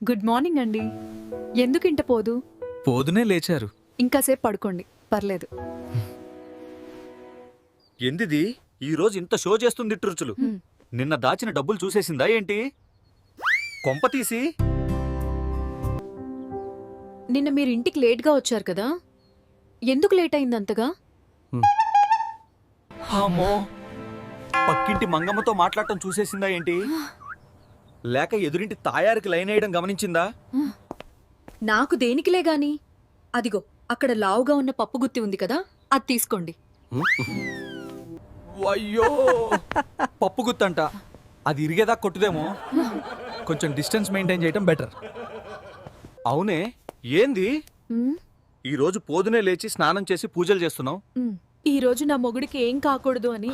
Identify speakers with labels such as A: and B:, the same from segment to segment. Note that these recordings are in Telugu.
A: గుడ్ మార్నింగ్ అండి. ఎందుకు ఇంట పోదు?
B: పోదునే లేచారు.
A: ఇంకాసేపు పడుకోండి, పర్లేదు.
C: ఎందిది ఈ రోజు ఇంత షో చేస్తుంది రుచులు. నిన్న దాచిన డబ్బులు చూసేసిందా ఏంటి? కొంప తీసి
A: నిన్న మీరు ఇంటికి లేట్గా వచ్చారు కదా, ఎందుకు లేట్ అయింది అంతగా?
C: అమ్మో, పక్కింటి మంగమ్మతో మాట్లాడటం చూసేసిందా ఏంటి? లేక ఎదురింటి తాయారికి లైన్ వేయడం గమనించిందా?
A: నాకు దేనికిలే గాని, అదిగో అక్కడ లావుగా ఉన్న పప్పు గుత్తి ఉంది కదా, అది తీసుకోండి.
C: అయ్యో, పప్పు గుత్తంట. అది ఇరిగేదా కొట్టుదేమో.
B: కొంచెం డిస్టెన్స్ మెయింటైన్ చేయడం బెటర్.
C: అవునే, ఏంది
A: మ్,
C: ఈ రోజు పోదునే లేచి స్నానం చేసి పూజలు చేస్తున్నావు?
A: మ్. ఈ రోజు నా మొగుడికి ఏం కాకూడదు అని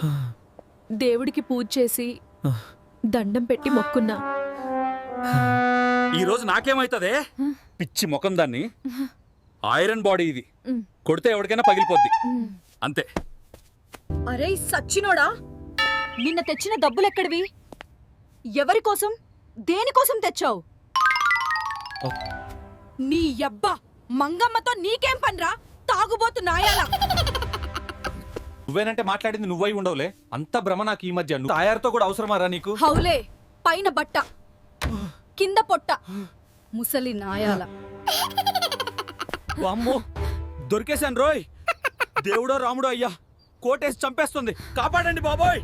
A: దేవుడికి పూజ చేసి దండం పెట్టి మొక్కున్నా.
C: ఈ రోజు నాకేమైతదే? పిచ్చి ముఖం దాన్ని. ఐరన్ బాడీ ఇది,
A: మ్,
C: కొడితే ఎవరికైనా పగిలిపోద్ది
A: మ్.
C: అంతే.
A: అరే సచ్చినోడా, నిన్న తెచ్చిన డబ్బులెక్కడివి? ఎవరి కోసం, దేనికోసం తెచ్చావు? నీ యబ్బా మంగమ్మతో నీకేం పనిరా, తాగుబోతు నాయాలా?
C: నువ్వేనంటే మాట్లాడింది నువ్వై ఉండవులే. అంత భ్రమ నాకు ఈ మధ్య. నువ్వు తాయారుతో కూడా అవసరమారా నీకు?
A: హౌలే, పైన బట్ట కింద పొట్ట, ముసలి నాయాల.
C: అమ్మో, దొరికేశాను రోయ్. దేవుడో రాముడో అయ్యా, కోటేసి చంపేస్తుంది, కాపాడండి బాబోయ్.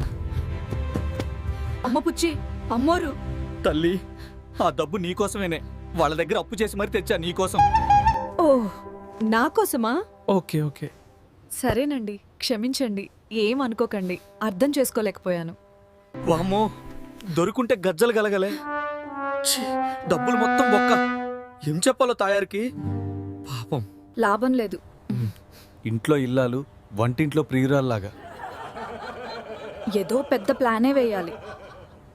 A: అమ్మ పుచ్చి, అమ్మోరు.
C: తల్లి, ఆ డబ్బు నీకోసమేనే. వాళ్ళ దగ్గర అప్పు చేసి మరి తెచ్చా నీకోసం.
A: ఓ, నా కోసమా?
B: Okay okay.
A: సరేనండి, క్షమించండి. ఏం అనుకోకండి, అర్థం చేసుకోలేకపోయాను.
C: వామ్మో, దొరుకుంటే గజ్జలు గలగలే. ఛీ, డబ్బులు మొత్తం బొక్క. ఏం చెప్పాలో తాయారికి? పాపం.
A: లాభం లేదు.
B: ఇంట్లో ఇల్లాలు, వంటింట్లో ప్రియురాల్లాగా.
A: ఏదో పెద్ద ప్లానే వేయాలి.